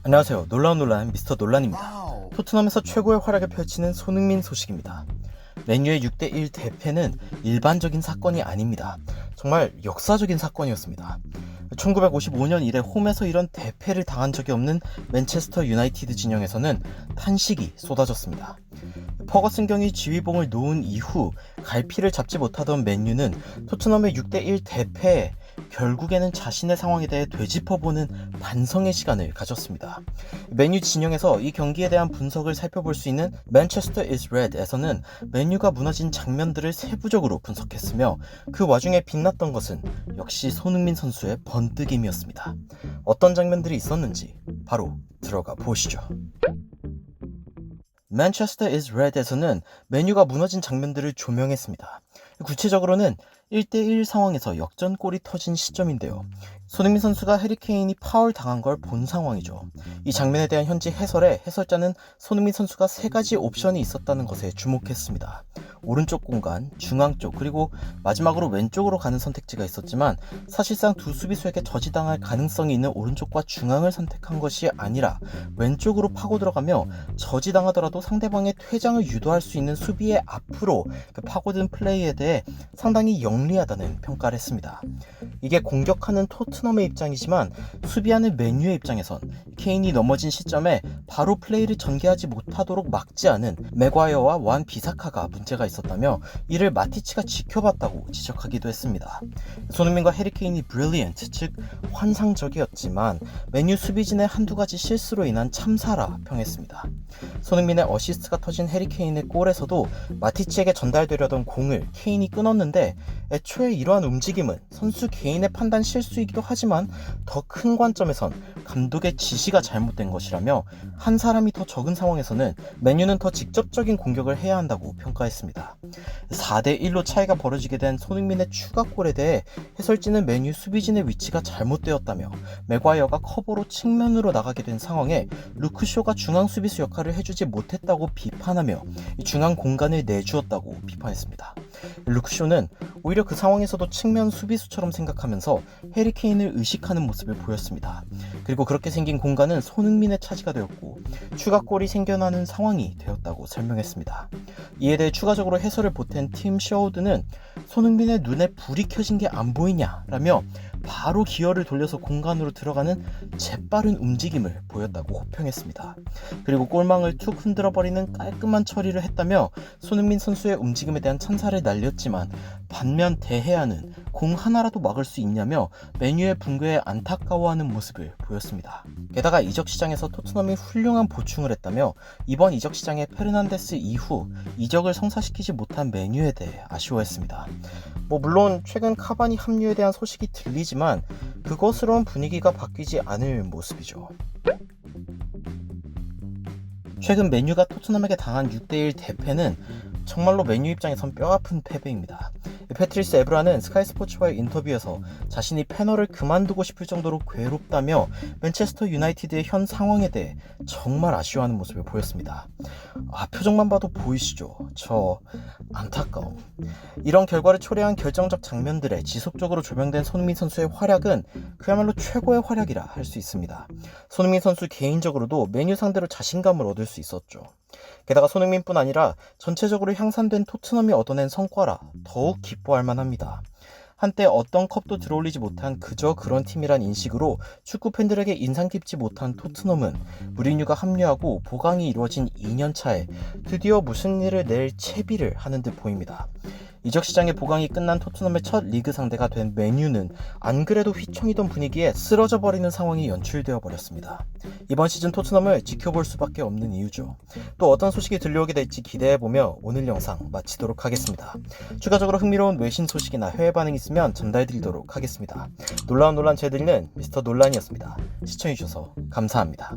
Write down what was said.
안녕하세요. 놀라운 논란 미스터 논란입니다. 토트넘에서 최고의 활약을 펼치는 손흥민 소식입니다. 맨유의 6대1 대패는 일반적인 사건이 아닙니다. 정말 역사적인 사건이었습니다. 1955년 이래 홈에서 이런 대패를 당한 적이 없는 맨체스터 유나이티드 진영에서는 탄식이 쏟아졌습니다. 퍼거슨 경이 지휘봉을 놓은 이후 갈피를 잡지 못하던 맨유는 토트넘의 6대1 대패에 결국에는 자신의 상황에 대해 되짚어보는 반성의 시간을 가졌습니다. 맨유 진영에서 이 경기에 대한 분석을 살펴볼 수 있는 Manchester is Red에서는 맨유가 무너진 장면들을 세부적으로 분석했으며 그 와중에 빛났던 것은 역시 손흥민 선수의 번뜩임이었습니다. 어떤 장면들이 있었는지 바로 들어가 보시죠. Manchester is Red에서는 맨유가 무너진 장면들을 조명했습니다. 구체적으로는 1대1 상황에서 역전골이 터진 시점인데요. 손흥민 선수가 해리케인이 파울 당한 걸 본 상황이죠. 이 장면에 대한 현지 해설에 해설자는 손흥민 선수가 3가지 옵션이 있었다는 것에 주목했습니다. 오른쪽 공간, 중앙 쪽, 그리고 마지막으로 왼쪽으로 가는 선택지가 있었지만 사실상 두 수비수에게 저지당할 가능성이 있는 오른쪽과 중앙을 선택한 것이 아니라 왼쪽으로 파고 들어가며 저지당하더라도 상대방의 퇴장을 유도할 수 있는 수비의 앞으로 파고든 플레이에 대해 상당히 영리하다는 평가를 했습니다. 이게 공격하는 토트넘의 입장이지만 수비하는 맨유의 입장에선 케인이 넘어진 시점에 바로 플레이를 전개하지 못하도록 막지 않은 맥과이어와 완 비사카가 문제가 있었다며 이를 마티치가 지켜봤다고 지적하기도 했습니다. 손흥민과 해리케인이 brilliant, 즉 환상적이었지만 맨유 수비진의 한두 가지 실수로 인한 참사라 평했습니다. 손흥민의 어시스트가 터진 해리케인의 골에서도 마티치에게 전달되려던 공을 케인이 끊었는데 애초에 이러한 움직임은 선수 개인의 판단 실수이기도 하지만 더 큰 관점에선 감독의 지시가 잘못된 것이라며 한 사람이 더 적은 상황에서는 맨유는 더 직접적인 공격을 해야 한다고 평가했습니다. 4대1로 차이가 벌어지게 된 손흥민의 추가골에 대해 해설진은 맨유 수비진의 위치가 잘못되었다며 맥과이어가 커버로 측면으로 나가게 된 상황에 루크쇼가 중앙 수비수 역할을 해주지 못했다고 비판하며 중앙 공간을 내주었다고 비판했습니다. 루크쇼는 오히려 그 상황에서도 측면 수비수처럼 생각하면서 해리케인을 의식하는 모습을 보였습니다. 그리고 그렇게 생긴 공간은 손흥민의 차지가 되었고 추가골이 생겨나는 상황이 되었다고 설명했습니다. 이에 대해 추가적으로 해설을 보탠 팀 셔우드는 손흥민의 눈에 불이 켜진 게 안 보이냐라며 바로 기어를 돌려서 공간으로 들어가는 재빠른 움직임을 보였다고 호평했습니다. 그리고 골망을 툭 흔들어버리는 깔끔한 처리를 했다며 손흥민 선수의 움직임에 대한 찬사를 날렸지만 반면 대해야는 공 하나라도 막을 수 있냐며 맨유의 붕괴에 안타까워하는 모습을 보였습니다. 게다가 이적 시장에서 토트넘이 훌륭한 보충을 했다며 이번 이적 시장의 페르난데스 이후 이적을 성사시키지 못한 맨유에 대해 아쉬워했습니다. 물론 최근 카바니 합류에 대한 소식이 들리지만 그것으로는 분위기가 바뀌지 않을 모습이죠. 최근 맨유가 토트넘에게 당한 6대1 대패는 정말로 맨유 입장에선 뼈아픈 패배입니다. 패트리스 에브라는 스카이 스포츠와의 인터뷰에서 자신이 패널을 그만두고 싶을 정도로 괴롭다며 맨체스터 유나이티드의 현 상황에 대해 정말 아쉬워하는 모습을 보였습니다. 표정만 봐도 보이시죠? 저 안타까움. 이런 결과를 초래한 결정적 장면들에 지속적으로 조명된 손흥민 선수의 활약은 그야말로 최고의 활약이라 할 수 있습니다. 손흥민 선수 개인적으로도 맨유 상대로 자신감을 얻을 수 있었죠. 게다가 손흥민뿐 아니라 전체적으로 향상된 토트넘이 얻어낸 성과라 더욱 기뻐할 만합니다. 한때 어떤 컵도 들어올리지 못한 그저 그런 팀이란 인식으로 축구 팬들에게 인상 깊지 못한 토트넘은 무리뉴가 합류하고 보강이 이루어진 2년 차에 드디어 무슨 일을 낼 채비를 하는 듯 보입니다. 이적 시장의 보강이 끝난 토트넘의 첫 리그 상대가 된 맨유는 안 그래도 휘청이던 분위기에 쓰러져 버리는 상황이 연출되어 버렸습니다. 이번 시즌 토트넘을 지켜볼 수밖에 없는 이유죠. 또 어떤 소식이 들려오게 될지 기대해보며 오늘 영상 마치도록 하겠습니다. 추가적으로 흥미로운 외신 소식이나 해외 반응이 있으면 전달드리도록 하겠습니다. 놀라운 논란 재드리는 미스터 논란이었습니다. 시청해주셔서 감사합니다.